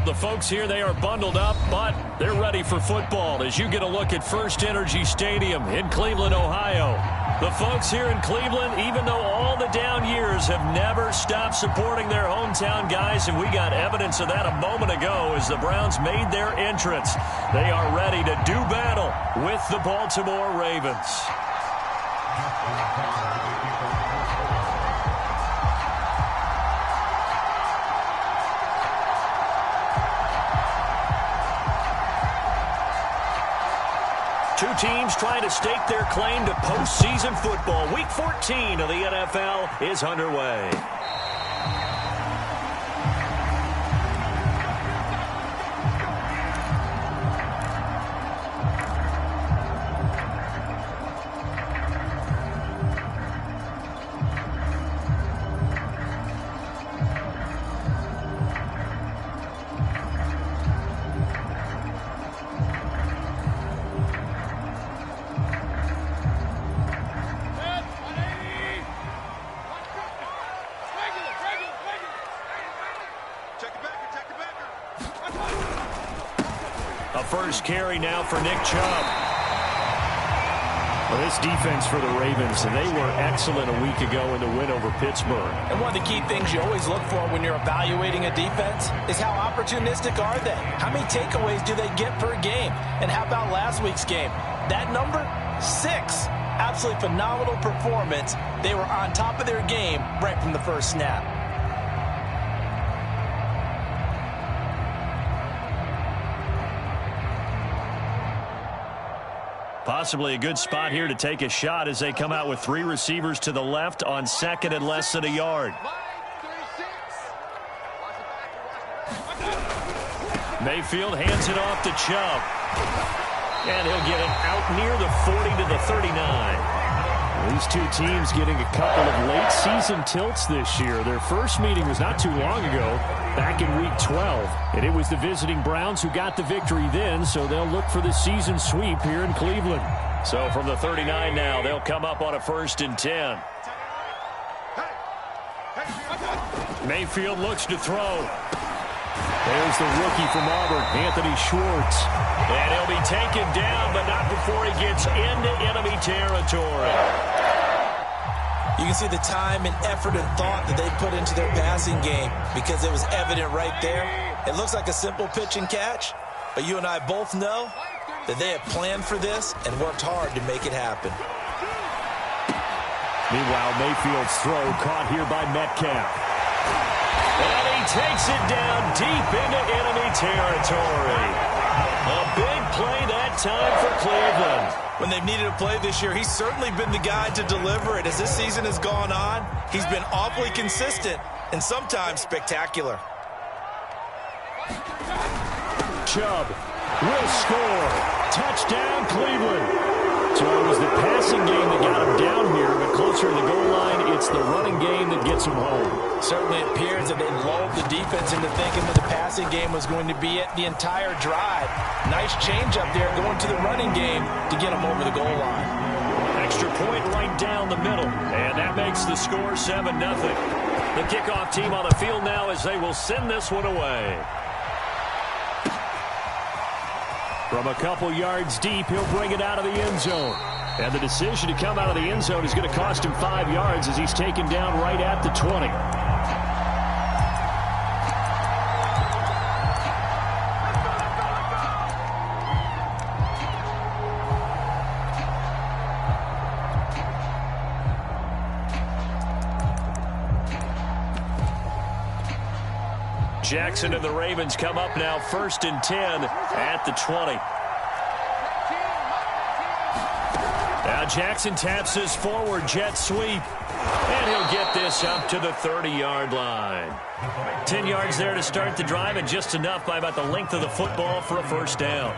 the folks here, they are bundled up, but they're ready for football as you get a look at First Energy Stadium in Cleveland, Ohio. The folks here in Cleveland, even though all the down years, have never stopped supporting their hometown guys, and we got evidence of that a moment ago as the Browns made their entrance. They are ready to do battle with the Baltimore Ravens. Two teams trying to stake their claim to postseason football. Week 14 of the NFL is underway. First carry now for Nick Chubb. Well, this defense for the Ravens, they were excellent a week ago in the win over Pittsburgh. And one of the key things you always look for when you're evaluating a defense is how opportunistic are they? How many takeaways do they get per game? And how about last week's game? That number, 6. Absolutely phenomenal performance. They were on top of their game right from the first snap. Possibly a good spot here to take a shot as they come out with 3 receivers to the left on second and less than a yard. Mayfield hands it off to Chubb. And he'll get it out near the 40 to the 39. These two teams getting a couple of late season tilts this year. Their first meeting was not too long ago, back in week 12. And it was the visiting Browns who got the victory then, so they'll look for the season sweep here in Cleveland. So from the 39 now, they'll come up on a 1st and 10. Mayfield looks to throw. There's the rookie from Auburn, Anthony Schwartz. And he'll be taken down, but not before he gets into enemy territory. You can see the time and effort and thought that they put into their passing game because it was evident right there. It looks like a simple pitch and catch, but you and I both know that they have planned for this and worked hard to make it happen. Meanwhile, Mayfield's throw caught here by Metcalf. And he takes it down deep into enemy territory. A big play that time for Cleveland. When they've needed a play this year, he's certainly been the guy to deliver it. As this season has gone on, he's been awfully consistent and sometimes spectacular. Chubb will score. Touchdown, Cleveland. So it was the passing game that got him down here, but closer to the goal line, it's the running game that gets him home. Certainly appears that they lulled the defense into thinking that the passing game was going to be it the entire drive. Nice change up there going to the running game to get him over the goal line. Extra point right down the middle, and that makes the score 7-0. The kickoff team on the field now as they will send this one away. From a couple yards deep, he'll bring it out of the end zone. And the decision to come out of the end zone is going to cost him 5 yards as he's taken down right at the 20. Jackson and the Ravens come up now 1st and 10 at the 20. Now Jackson taps his forward jet sweep. And he'll get this up to the 30-yard line. 10 yards there to start the drive, and just enough by about the length of the football for a 1st down.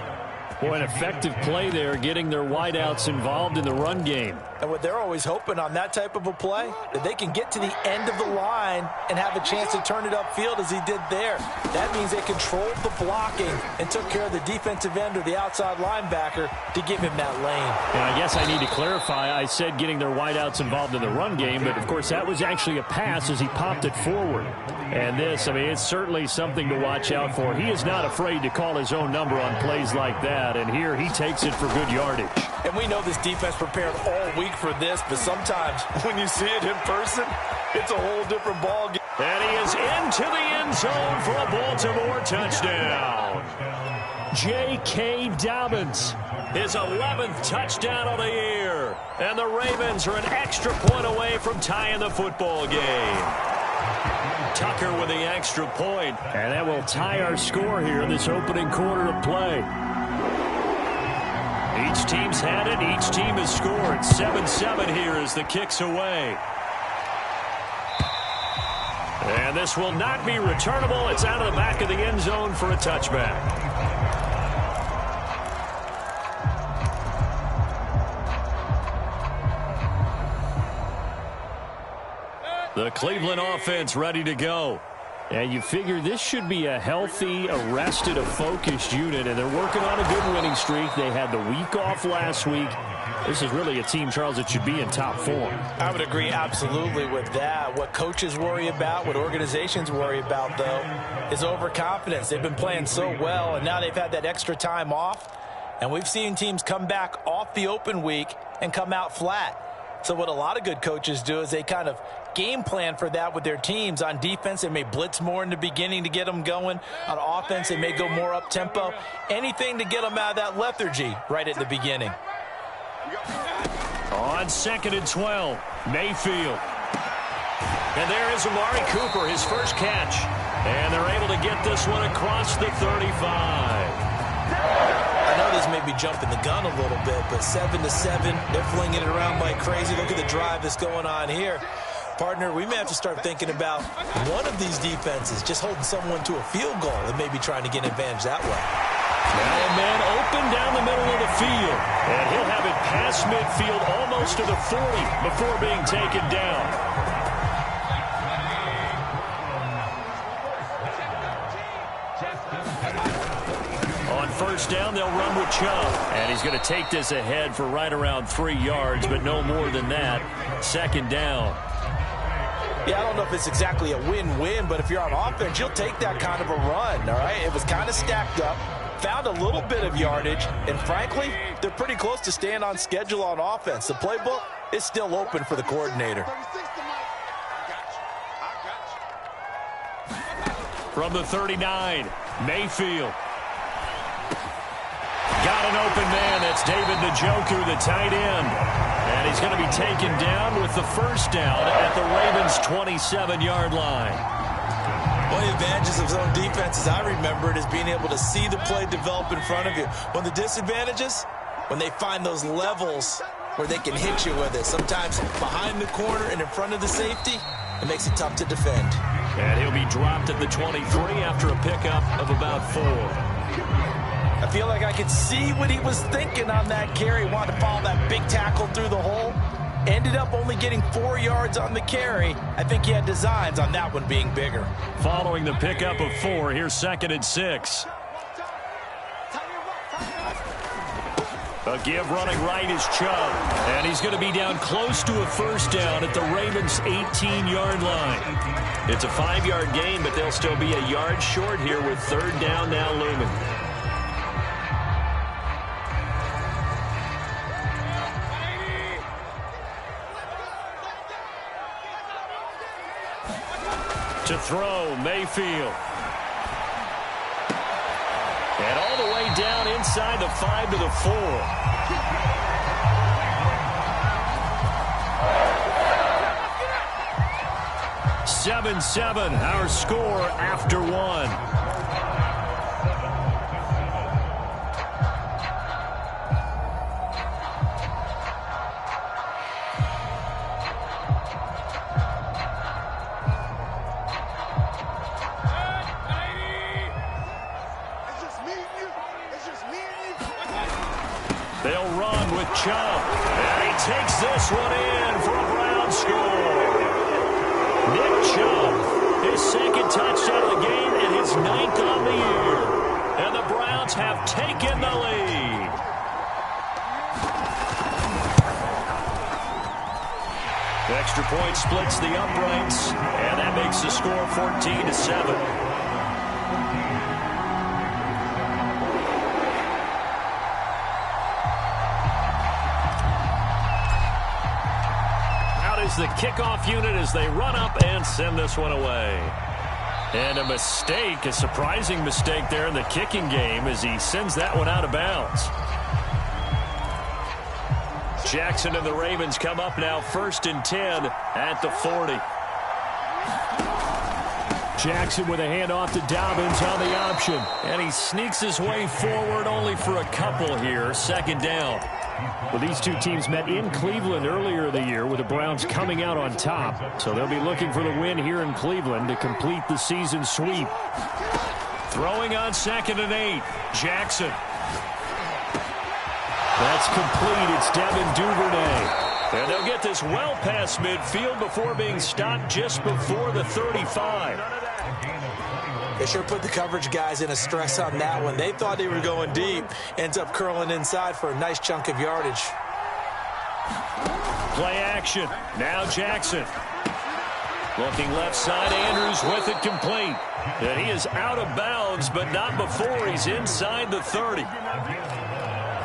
Boy, an effective play there, getting their wideouts involved in the run game. And what they're always hoping on that type of a play, that they can get to the end of the line and have a chance to turn it upfield as he did there. That means they controlled the blocking and took care of the defensive end or the outside linebacker to give him that lane. And I guess I need to clarify, I said getting their wideouts involved in the run game, but of course that was actually a pass as he popped it forward. And this, I mean, it's certainly something to watch out for. He is not afraid to call his own number on plays like that, and here he takes it for good yardage. And we know this defense prepared all week for this, but sometimes when you see it in person, it's a whole different ball game. And he is into the end zone for a Baltimore touchdown. J.K. Dobbins. His 11th touchdown of the year. And the Ravens are an extra point away from tying the football game. Tucker with the extra point. And that will tie our score here in this opening quarter of play. Each team's had it. Each team has scored. 7-7 here as the kick's away. And this will not be returnable. It's out of the back of the end zone for a touchback. The Cleveland offense ready to go. And you figure this should be a healthy, arrested, a focused unit, and they're working on a good winning streak. They had the week off last week. This is really a team, Charles, that should be in top form. I would agree absolutely with that. What coaches worry about, what organizations worry about, though, is overconfidence. They've been playing so well, and now they've had that extra time off. And we've seen teams come back off the open week and come out flat. So what a lot of good coaches do is they kind of game plan for that with their teams. On defense, they may blitz more in the beginning to get them going. On offense, they may go more up-tempo. Anything to get them out of that lethargy right at the beginning. On 2nd and 12, Mayfield. And there is Amari Cooper, his first catch. And they're able to get this one across the 35. I know this may be jumping the gun a little bit, but 7-7, they're flinging it around like crazy. Look at the drive that's going on here. Partner, we may have to start thinking about one of these defenses just holding someone to a field goal and maybe trying to get an advantage that way. Now a man open down the middle of the field. And he'll have it past midfield almost to the 40 before being taken down. First down, they'll run with Chubb. And he's going to take this ahead for right around 3 yards, but no more than that. 2nd down. Yeah, I don't know if it's exactly a win-win, but if you're on offense, you'll take that kind of a run, all right? It was kind of stacked up, found a little bit of yardage, and frankly, they're pretty close to staying on schedule on offense. The playbook is still open for the coordinator. From the 39, Mayfield. Got an open man. That's David Njoku, the tight end. And he's going to be taken down with the first down at the Ravens' 27-yard line. One of the advantages of zone defense, as I remember it, is being able to see the play develop in front of you. One of the disadvantages, when they find those levels where they can hit you with it. Sometimes behind the corner and in front of the safety, it makes it tough to defend. And he'll be dropped at the 23 after a pickup of about 4. I feel like I could see what he was thinking on that carry. Wanted to follow that big tackle through the hole. Ended up only getting 4 yards on the carry. I think he had designs on that one being bigger. Following the pickup of 4, here's 2nd and 6. A give running right is Chubb. And he's going to be down close to a first down at the Ravens' 18-yard line. It's a 5-yard gain, but they'll still be a yard short here with 3rd down now looming. To throw, Mayfield. And all the way down inside the 5 to the 4. (7-7), our score after 1. They'll run with Chubb. And he takes this one in for a Browns score. Nick Chubb, his second touchdown of the game and his 9th on the year. And the Browns have taken the lead. The extra point splits the uprights, and that makes the score 14-7. The kickoff unit as they run up and send this one away. And a mistake, a surprising mistake there in the kicking game as he sends that one out of bounds. Jackson and the Ravens come up now 1st and 10 at the 40. Jackson with a handoff to Dobbins on the option. And he sneaks his way forward only for a couple here. 2nd down. Well, these two teams met in Cleveland earlier in the year with the Browns coming out on top. So they'll be looking for the win here in Cleveland to complete the season sweep. Throwing on 2nd and 8. Jackson. That's complete. It's Devin Duvernay. And they'll get this well past midfield before being stopped just before the 35. They sure put the coverage guys in a stress on that one. They thought they were going deep. Ends up curling inside for a nice chunk of yardage. Play action. Now Jackson. Looking left side. Andrews with it complete. And he is out of bounds, but not before he's inside the 30.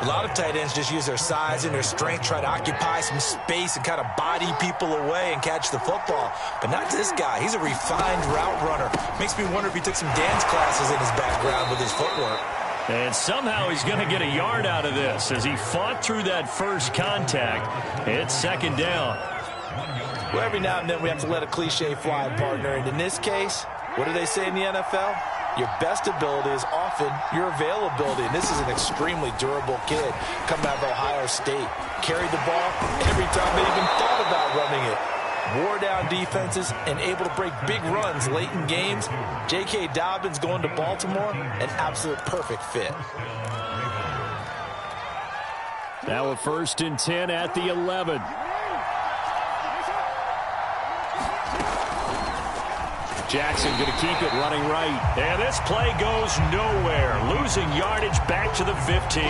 A lot of tight ends just use their size and their strength, try to occupy some space and kind of body people away and catch the football. But not this guy. He's a refined route runner. Makes me wonder if he took some dance classes in his background with his footwork. And somehow he's going to get a yard out of this as he fought through that first contact. It's 2nd down. Well, every now and then we have to let a cliche fly, partner. And in this case, what do they say in the NFL? Your best ability is often your availability. And this is an extremely durable kid coming out of Ohio State. Carried the ball every time they even thought about running it. Wore down defenses and able to break big runs late in games. J.K. Dobbins going to Baltimore, an absolute perfect fit. Now a 1st and 10 at the 11. Jackson going to keep it running right. And this play goes nowhere. Losing yardage back to the 15.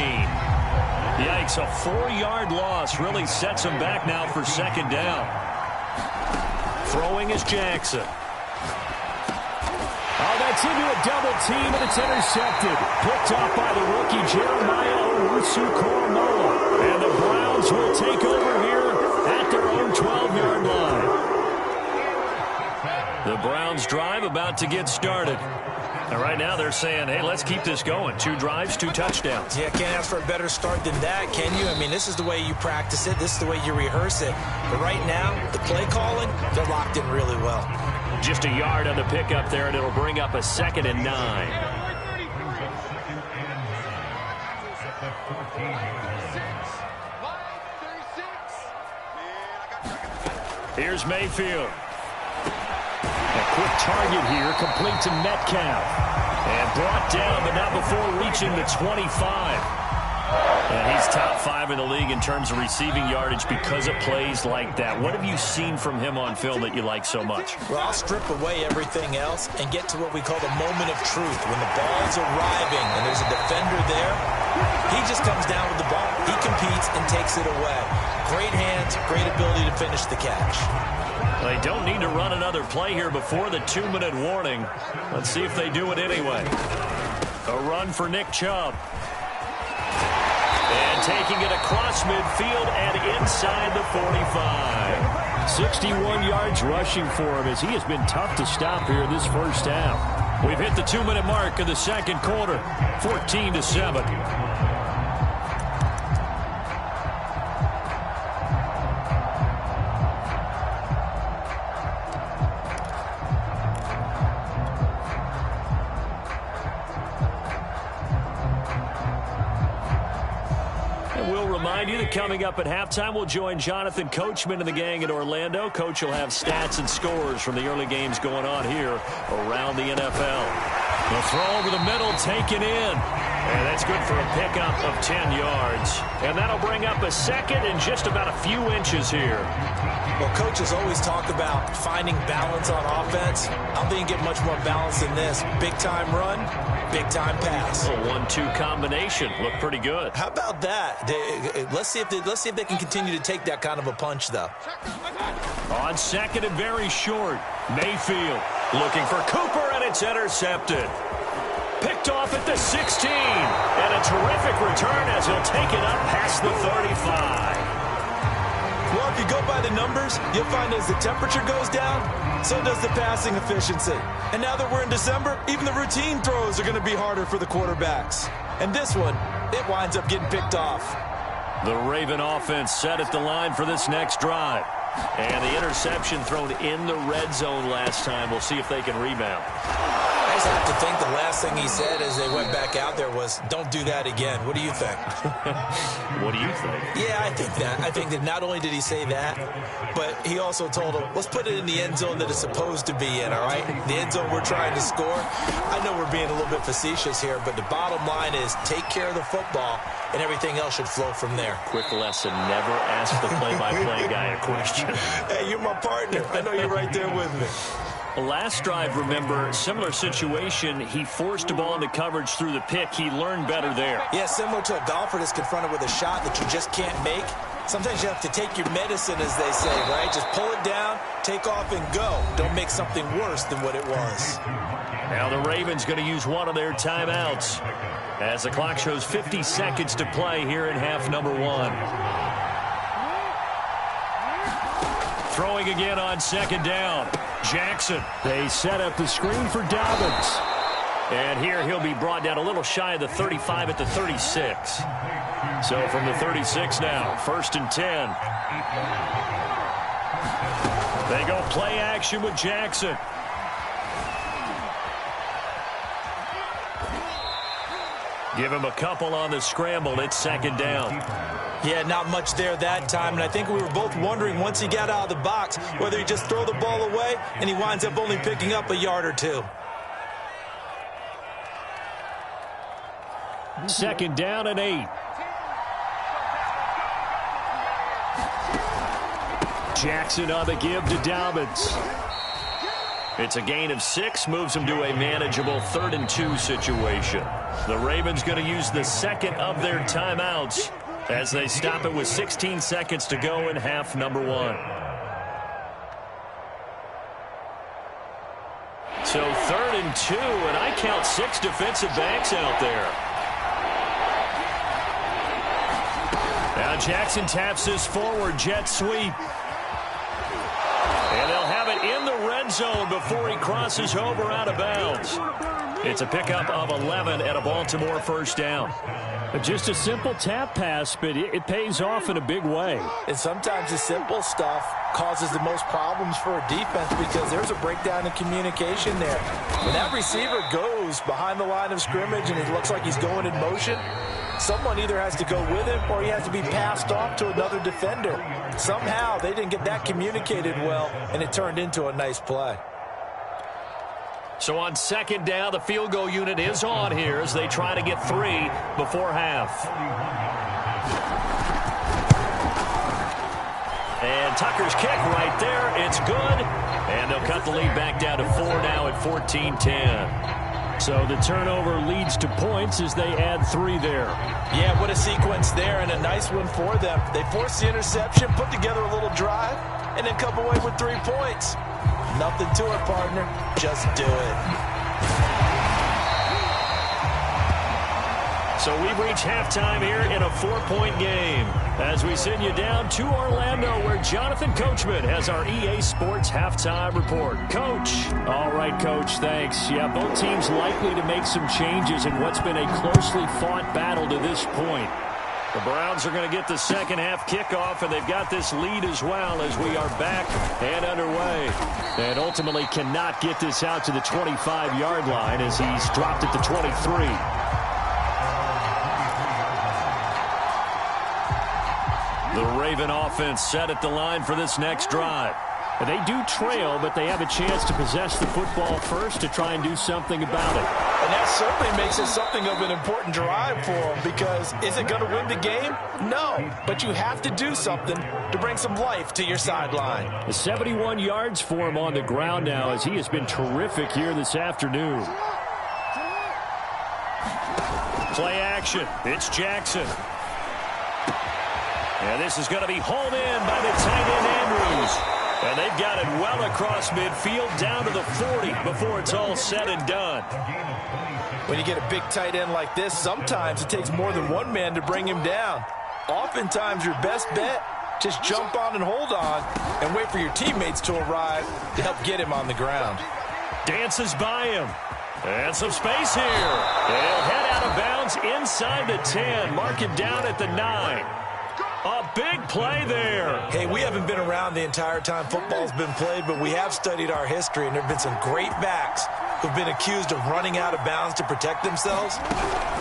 Yikes, a 4-yard loss really sets him back now for 2nd down. Throwing is Jackson. Oh, that's into a double team, and it's intercepted. Picked off by the rookie Jeremiah Owusu-Koramoah. And the Browns will take over here at their own 12-yard line. The Browns drive about to get started. And right now they're saying, hey, let's keep this going. 2 drives, 2 touchdowns. Yeah, can't ask for a better start than that, can you? I mean, this is the way you practice it. This is the way you rehearse it. But right now, the play calling, they're locked in really well. Just a yard on the pickup there, and it'll bring up a 2nd and 9. Here's Mayfield. A quick target here, complete to Metcalf. And brought down, but not before reaching the 25. And he's top 5 in the league in terms of receiving yardage because of plays like that. What have you seen from him on film that you like so much? Well, I'll strip away everything else and get to what we call the moment of truth. When the ball's arriving and there's a defender there, he just comes down with the ball. He competes and takes it away. Great hands, great ability to finish the catch. They don't need to run another play here before the 2-minute warning. Let's see if they do it anyway. A run for Nick Chubb. And taking it across midfield and inside the 45. 61 yards rushing for him as he has been tough to stop here this first half. We've hit the 2-minute mark of the 2nd quarter. 14-7. Coming up at halftime, we'll join Jonathan Coachman and the gang in Orlando. Coach will have stats and scores from the early games going on here around the NFL. The throw over the middle, taken in. And that's good for a pickup of 10 yards. And that'll bring up a second and just about a few inches here. Well, coaches always talk about finding balance on offense. I don't think you get much more balance than this. Big-time run, big-time pass. A 1-2 combination. Looked pretty good. How about that? Let's see if they can continue to take that kind of a punch, though. On second and very short, Mayfield looking for Cooper, and it's intercepted. Picked off at the 16, and a terrific return as he'll take it up past the 35. Well, if you go by the numbers, you'll find as the temperature goes down, so does the passing efficiency. And now that we're in December, even the routine throws are going to be harder for the quarterbacks. And this one, it winds up getting picked off. The Raven offense set at the line for this next drive. And the interception thrown in the red zone last time. We'll see if they can rebound. I just have to think the last thing he said as they went back out there was, don't do that again. What do you think? What do you think? Yeah, I think that. I think that not only did he say that, but he also told him, let's put it in the end zone that it's supposed to be in, all right? The end zone we're trying to score. I know we're being a little bit facetious here, but the bottom line is take care of the football, and everything else should flow from there. Quick lesson, never ask the play-by-play guy a question. Hey, you're my partner. I know you're right there with me. Last drive, remember, similar situation. He forced a ball into coverage through the pick. He learned better there. Yeah, similar to a golfer that's confronted with a shot that you just can't make. Sometimes you have to take your medicine, as they say, right? Just pull it down, take off, and go. Don't make something worse than what it was. Now the Ravens going to use one of their timeouts as the clock shows 50 seconds to play here in half number one. Throwing again on second down. Jackson. They set up the screen for Dobbins. And here he'll be brought down a little shy of the 35 at the 36. So from the 36 now, 1st and 10. They go play action with Jackson. Give him a couple on the scramble. It's second down. Yeah, not much there that time, and I think we were both wondering once he got out of the box whether he'd just throw the ball away and he winds up only picking up a yard or two. Second down and 8. Jackson on the give to Dobbins. It's a gain of 6, moves them to a manageable 3rd and 2 situation. The Ravens going to use the second of their timeouts as they stop it with 16 seconds to go in half number one. So 3rd and 2, and I count 6 defensive backs out there. Now Jackson taps this forward jet sweep. And they'll have it in the red zone before he crosses over out of bounds. It's a pickup of 11 and a Baltimore first down. Just a simple tap pass, but it pays off in a big way. And sometimes the simple stuff causes the most problems for a defense because there's a breakdown in communication there. When that receiver goes behind the line of scrimmage and it looks like he's going in motion, someone either has to go with him or he has to be passed off to another defender. Somehow they didn't get that communicated well, and it turned into a nice play. So on second down, the field goal unit is on here as they try to get 3 before half. And Tucker's kick right there. It's good. And they'll cut the lead back down to 4 now at 14-10. So the turnover leads to points as they add 3 there. Yeah, what a sequence there, and a nice one for them. They forced the interception, put together a little drive, and then come away with 3 points. Nothing to it, partner. Just do it. So we've reached halftime here in a 4-point game as we send you down to Orlando where Jonathan Coachman has our EA Sports halftime report. Coach. All right, Coach, thanks. Yeah, both teams likely to make some changes in what's been a closely fought battle to this point. The Browns are going to get the second half kickoff, and they've got this lead as well as we are back and underway. And ultimately cannot get this out to the 25-yard line as he's dropped at the 23. The Raven offense set at the line for this next drive. They do trail, but they have a chance to possess the football first to try and do something about it. And that certainly makes it something of an important drive for him, because is it going to win the game? No, but you have to do something to bring some life to your sideline. 71 yards for him on the ground now, as he has been terrific here this afternoon. Play action. It's Jackson. And this is going to be hauled in by the tight end Andrews. And they've got it well across midfield down to the 40 before it's all said and done. When you get a big tight end like this, sometimes it takes more than one man to bring him down. Oftentimes your best bet, just jump on and hold on and wait for your teammates to arrive to help get him on the ground. Dances by him. And some space here. They'll head out of bounds inside the 10. Mark him down at the 9. A big play there. Hey, we haven't been around the entire time football's been played, but we have studied our history, and there have been some great backs who've been accused of running out of bounds to protect themselves.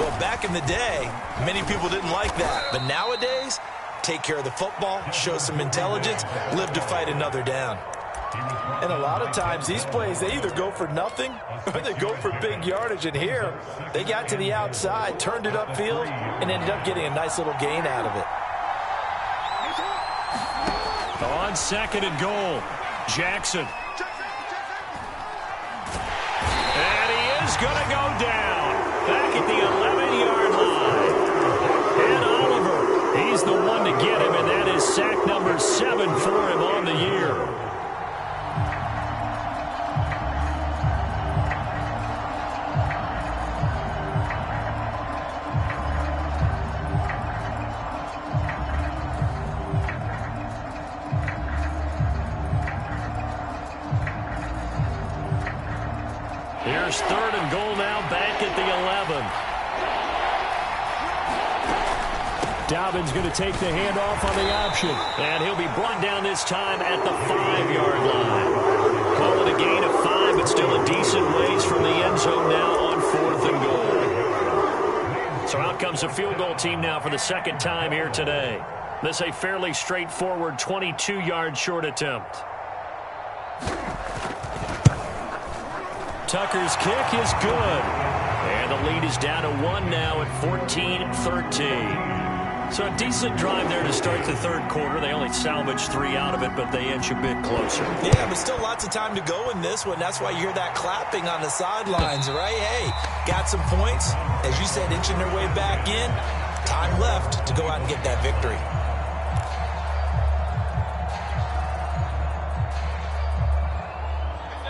Well, back in the day, many people didn't like that. But nowadays, take care of the football, show some intelligence, live to fight another down. And a lot of times, these plays, they either go for nothing or they go for big yardage. And here, they got to the outside, turned it upfield, and ended up getting a nice little gain out of it. On second and goal, Jackson. And he is going to go down back at the 11-yard line. And Oliver, he's the one to get him, and that is sack number 7 for him on the year. Here's third and goal now, back at the 11. Dobbins going to take the handoff on the option. And he'll be brought down this time at the 5-yard line. Call it a gain of 5, but still a decent ways from the end zone now on 4th and goal. So out comes the field goal team now for the second time here today. This a fairly straightforward 22-yard short attempt. Tucker's kick is good. And the lead is down to 1 now at 14-13. So a decent drive there to start the third quarter. They only salvaged 3 out of it, but they inch a bit closer. Yeah, but still lots of time to go in this one. That's why you hear that clapping on the sidelines, right? Hey, got some points. As you said, inching their way back in. Time left to go out and get that victory.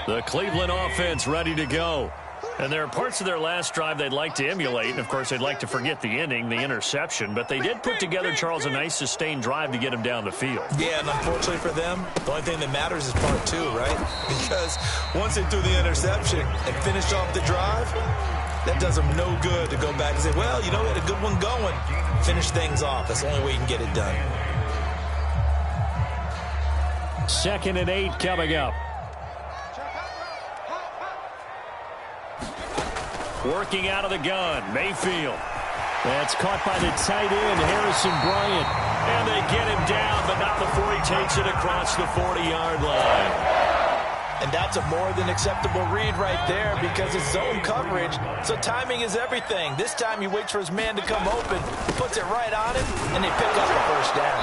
The Cleveland offense ready to go. And there are parts of their last drive they'd like to emulate. And, of course, they'd like to forget the ending, the interception. But they did put together, Charles, a nice sustained drive to get him down the field. Yeah, and unfortunately for them, the only thing that matters is part 2, right? Because once they threw the interception and finished off the drive, that does them no good to go back and say, well, you know, we had a good one going. Finish things off. That's the only way you can get it done. 2nd and 8 coming up. Working out of the gun, Mayfield. That's caught by the tight end, Harrison Bryant. And they get him down, but not before he takes it across the 40-yard line. And that's a more than acceptable read right there, because it's zone coverage, so timing is everything. This time he waits for his man to come open, puts it right on him, and they pick up the first down.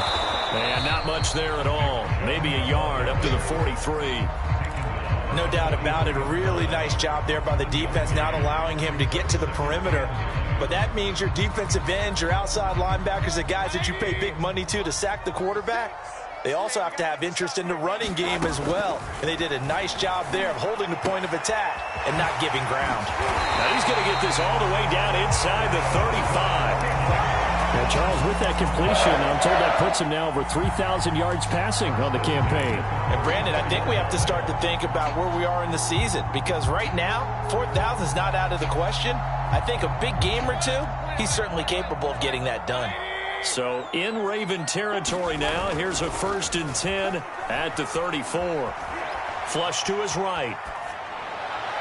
And not much there at all. Maybe a yard up to the 43. No doubt about it. A really nice job there by the defense, not allowing him to get to the perimeter. But that means your defensive ends, your outside linebackers, the guys that you pay big money to sack the quarterback, they also have to have interest in the running game as well. And they did a nice job there of holding the point of attack and not giving ground. Now he's going to get this all the way down inside the 35. Now, Charles, with that completion, I'm told that puts him now over 3,000 yards passing on the campaign. And, Brandon, I think we have to start to think about where we are in the season, because right now, 4,000 is not out of the question. I think a big game or two, he's certainly capable of getting that done. So in Raven territory now, here's a 1st and 10 at the 34. Flush to his right.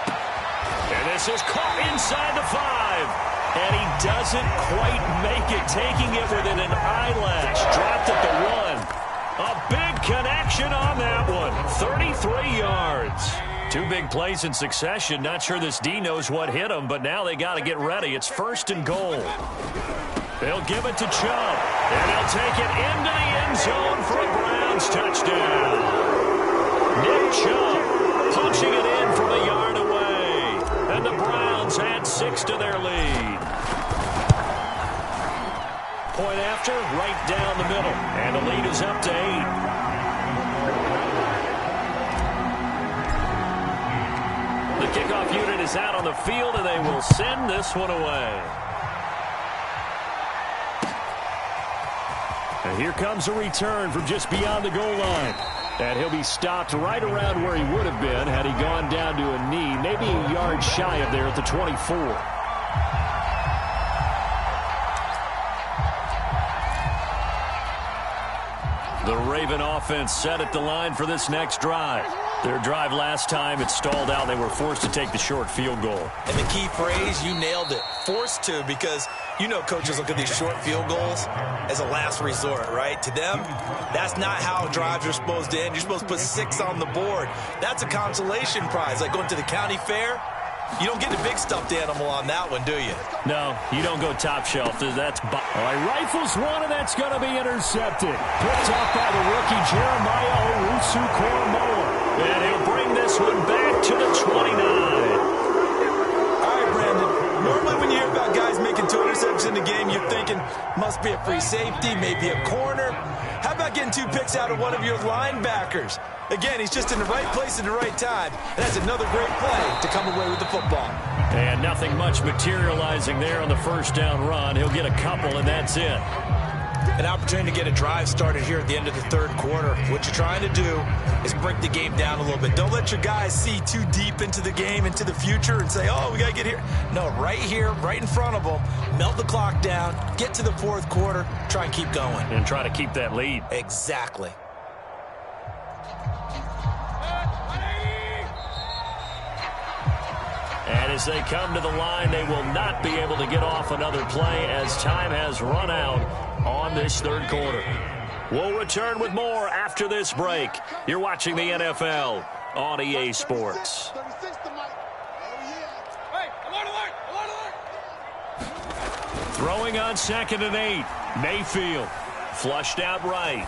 And this is caught inside the 5. And he doesn't quite make it, taking it within an eyelash. Dropped at the 1. A big connection on that one. 33 yards. Two big plays in succession. Not sure this D knows what hit him, but now they got to get ready. It's 1st and goal. They'll give it to Chubb, and they'll take it into the end zone for a Browns touchdown. Nick Chubb punching it in from a yard away, and the Browns add 6 to their lead. Point after, right down the middle, and the lead is up to 8. The kickoff unit is out on the field, and they will send this one away. And here comes a return from just beyond the goal line. And he'll be stopped right around where he would have been had he gone down to a knee, maybe a yard shy of there at the 24. The Raven offense set at the line for this next drive. Their drive last time, it stalled out. They were forced to take the short field goal. And the key phrase, you nailed it, forced to, because you know coaches look at these short field goals as a last resort, right? To them, that's not how drives are supposed to end. You're supposed to put 6 on the board. That's a consolation prize, like going to the county fair. You don't get the big stuffed animal on that one, do you? No, you don't go top shelf. That's all right, rifles one, and that's going to be intercepted. Picked up by the rookie Jeremiah Owusu-Koramoah. And he'll bring this one back to the 29. All right, Brandon. Normally when you hear about guys making 2 interceptions in the game, you're thinking must be a free safety, maybe a corner. How about getting 2 picks out of one of your linebackers? Again, he's just in the right place at the right time. And that's another great play to come away with the football. And nothing much materializing there on the first down run. He'll get a couple, and that's it. An opportunity to get a drive started here at the end of the 3rd quarter. What you're trying to do is break the game down a little bit. Don't let your guys see too deep into the game, into the future, and say, oh, we got to get here. No, right here, right in front of them, melt the clock down, get to the 4th quarter, try and keep going. And try to keep that lead. Exactly. And as they come to the line, they will not be able to get off another play as time has run out on this 3rd quarter. We'll return with more after this break. You're watching the NFL on EA Sports. Throwing on 2nd and 8. Mayfield flushed out right.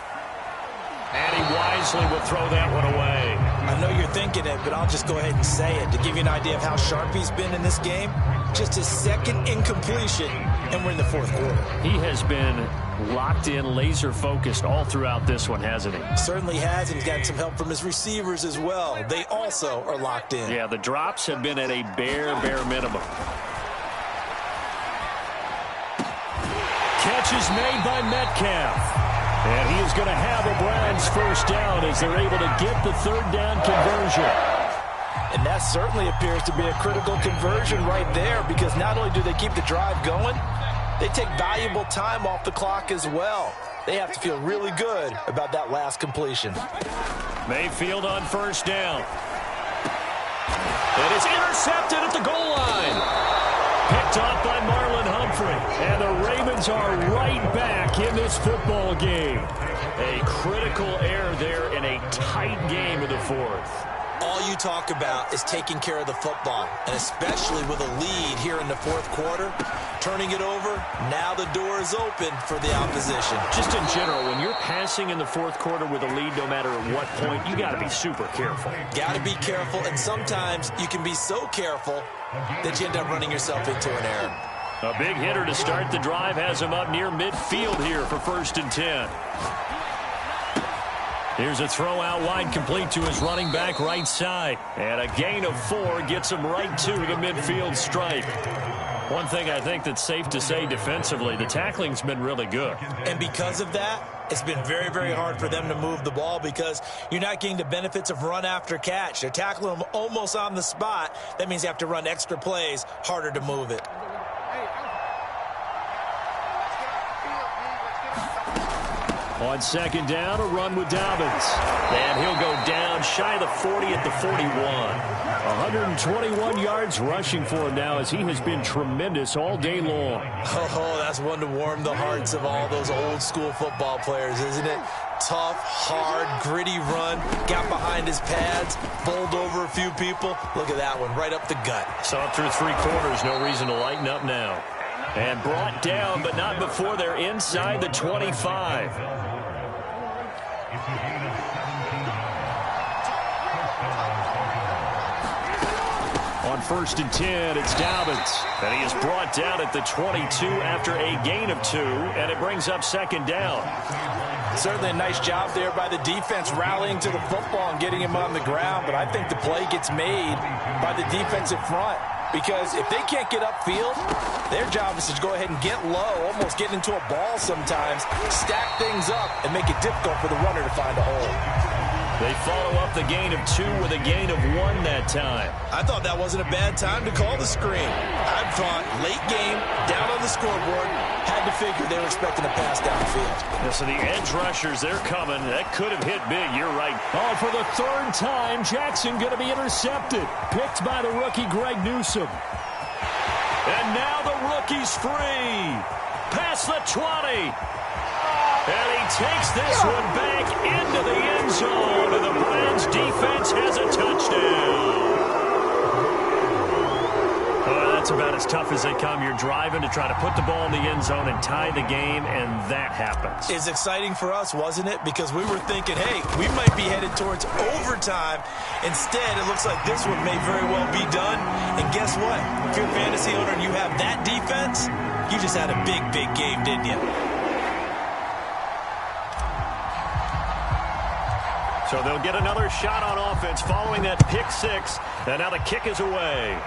And he wisely will throw that one away. I know you're thinking it, but I'll just go ahead and say it. To give you an idea of how sharp he's been in this game, just his 2nd incompletion, and we're in the 4th quarter. He has been locked in, laser-focused all throughout this one, hasn't he? Certainly has, and he's gotten some help from his receivers as well. They also are locked in. Yeah, the drops have been at a bare minimum. Catch is made by Metcalf. And he is going to have a Browns first down as they're able to get the 3rd down conversion. And that certainly appears to be a critical conversion right there, because not only do they keep the drive going, they take valuable time off the clock as well. They have to feel really good about that last completion. Mayfield on first down. It is intercepted at the goal line. Picked off by Marlon Humphrey. And the Ravens are right back in this football game. A critical error there in a tight game of the 4th. All you talk about is taking care of the football, and especially with a lead here in the 4th quarter, turning it over, now the door is open for the opposition. Just in general, when you're passing in the 4th quarter with a lead, no matter at what point, you got to be super careful. Got to be careful, and sometimes you can be so careful that you end up running yourself into an error. A big hitter to start the drive has him up near midfield here for 1st and 10. Here's a throw out wide, complete to his running back right side. And a gain of 4 gets him right to the midfield stripe. One thing I think that's safe to say defensively, the tackling's been really good. And because of that, it's been very, very hard for them to move the ball, because you're not getting the benefits of run after catch. They're tackling them almost on the spot. That means you have to run extra plays, harder to move it. On second down, a run with Dobbins. And he'll go down shy of the 40 at the 41. 121 yards rushing for him now as he has been tremendous all day long. Oh, that's one to warm the hearts of all those old-school football players, isn't it? Tough, hard, gritty run. Got behind his pads, bowled over a few people. Look at that one, right up the gut. So through 3 quarters, no reason to lighten up now. And brought down, but not before they're inside the 25. On 1st and 10, it's Dobbins. And he is brought down at the 22 after a gain of 2, and it brings up 2nd down. Certainly a nice job there by the defense rallying to the football and getting him on the ground, but I think the play gets made by the defensive front. Because if they can't get upfield, their job is to go ahead and get low, almost get into a ball sometimes, stack things up, and make it difficult for the runner to find a hole. They follow up the gain of 2 with a gain of 1 that time. I thought that wasn't a bad time to call the screen. I thought late game, down on the scoreboard, had to figure they were expecting a pass downfield. Yeah, so the edge rushers, they're coming. That could have hit big. You're right. Oh, for the 3rd time, Jackson going to be intercepted. Picked by the rookie Greg Newsome. And now the rookie's free. Past the 20. And he takes this one back into the end zone, and the Browns defense has a touchdown. That's about as tough as they come. You're driving to try to put the ball in the end zone and tie the game, and that happens. It's exciting for us, wasn't it? Because we were thinking, hey, we might be headed towards overtime. Instead, it looks like this one may very well be done. And guess what? If you're a fantasy owner and you have that defense, you just had a big, big game, didn't you? So they'll get another shot on offense following that pick 6. And now the kick is away.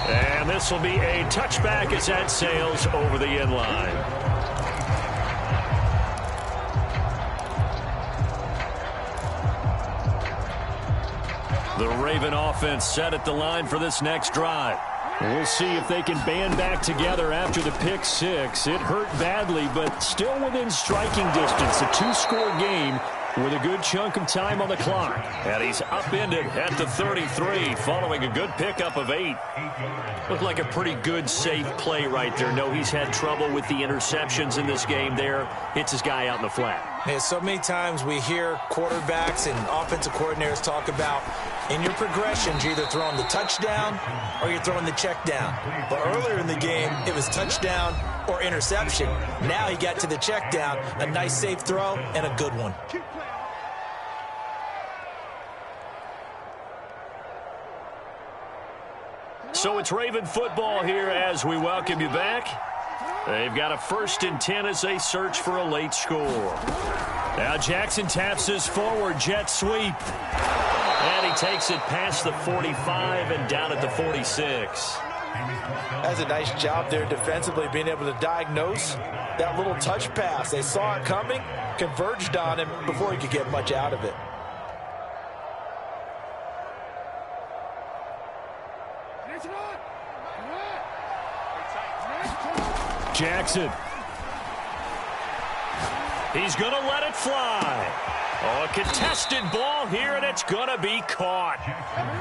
And this will be a touchback as that sails over the end line. The Raven offense set at the line for this next drive. We'll see if they can band back together after the pick 6. It hurt badly, but still within striking distance. A 2-score game with a good chunk of time on the clock. And he's upended at the 33 following a good pickup of 8. Looked like a pretty good, safe play right there. No, he's had trouble with the interceptions in this game there. Hits his guy out in the flat. Yeah, so many times we hear quarterbacks and offensive coordinators talk about in your progressions, you're either throwing the touchdown or you're throwing the check down. But earlier in the game, it was touchdown or interception. Now he got to the check down, a nice safe throw, and a good one. So it's Raven football here as we welcome you back. They've got a 1st and 10 as they search for a late score. Now Jackson taps his forward jet sweep. And he takes it past the 45 and down at the 46. That's a nice job there defensively, being able to diagnose that little touch pass. They saw it coming, converged on him before he could get much out of it. Jackson. He's going to let it fly. Oh, a contested ball here, and it's going to be caught.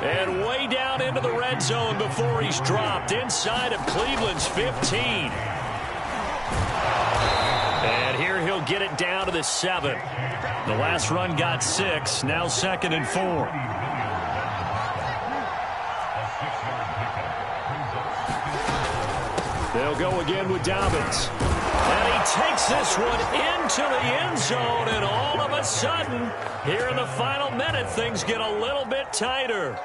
And way down into the red zone before he's dropped inside of Cleveland's 15. And here he'll get it down to the 7. The last run got 6, now 2nd and 4. They'll go again with Dobbins. And he takes this one into the end zone, and all of a sudden, here in the final minute, things get a little bit tighter.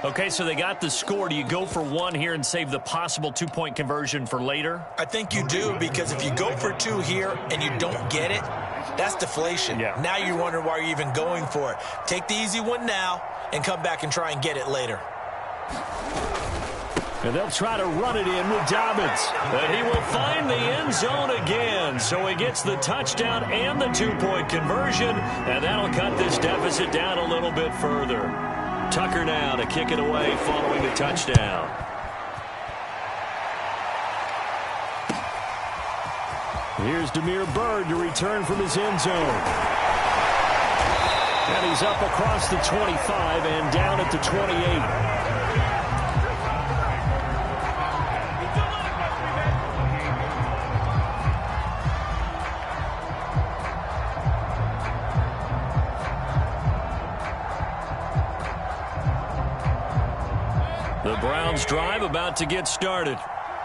Okay, so they got the score. Do you go for 1 here and save the possible 2-point conversion for later? I think you do, because if you go for 2 here and you don't get it, that's deflation. Yeah. Now you wonder why you're even going for it. Take the easy one now and come back and try and get it later. And they'll try to run it in with Dobbins. And he will find the end zone again. So he gets the touchdown and the 2-point conversion. And that'll cut this deficit down a little bit further. Tucker now to kick it away following the touchdown. Here's Demir Bird to return from his end zone. And he's up across the 25 and down at the 28. The Browns drive about to get started.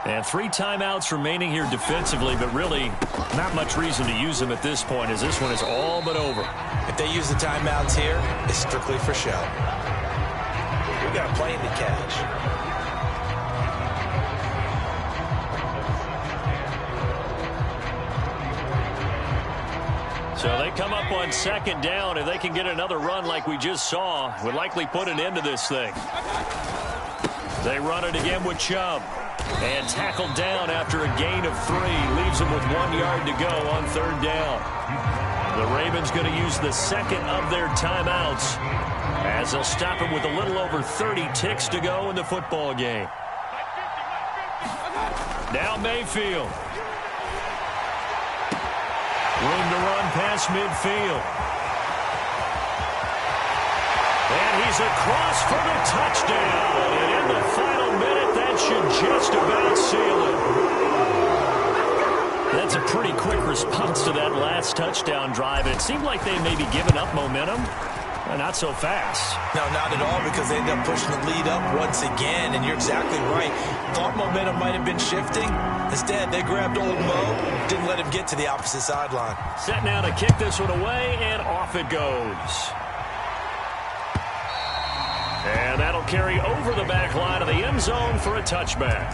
And 3 timeouts remaining here defensively, but really not much reason to use them at this point, as this one is all but over. If they use the timeouts here, it's strictly for show. We got a plane to catch. So they come up on 2nd down. If they can get another run like we just saw, would likely put an end to this thing. They run it again with Chubb. And tackled down after a gain of 3. Leaves them with 1 yard to go on 3rd down. The Ravens going to use the 2nd of their timeouts, as they'll stop it with a little over 30 ticks to go in the football game. Now Mayfield. Room to run past midfield. And he's across for the touchdown. And in the final minute, that should just about seal it. That's a pretty quick response to that last touchdown drive. It seemed like they may be giving up momentum. Not so fast. No, not at all, because they ended up pushing the lead up once again, and you're exactly right. Thought momentum might have been shifting. Instead, they grabbed old Mo, didn't let him get to the opposite sideline. Set now to kick this one away, and off it goes. And that'll carry over the back line of the end zone for a touchback.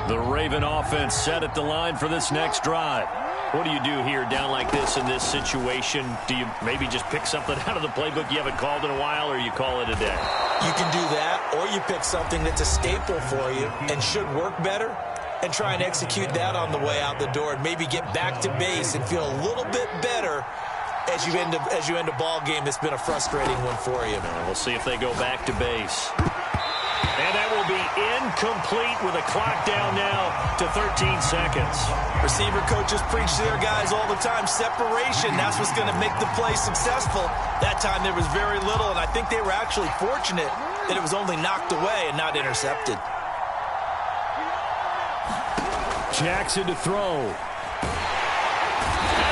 The Raven offense set at the line for this next drive. What do you do here down like this in this situation? Do you maybe just pick something out of the playbook you haven't called in a while, or you call it a day? You can do that, or you pick something that's a staple for you and should work better, and try and execute that on the way out the door, and maybe get back to base and feel a little bit better as you end a ball game that's been a frustrating one for you. We'll see if they go back to base. And that will be incomplete with a clock down now to 13 seconds. Receiver coaches preach to their guys all the time. Separation, that's what's going to make the play successful. That time there was very little, and I think they were actually fortunate that it was only knocked away and not intercepted. Jackson to throw. And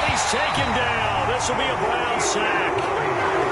he's taken down. This will be a Brown sack.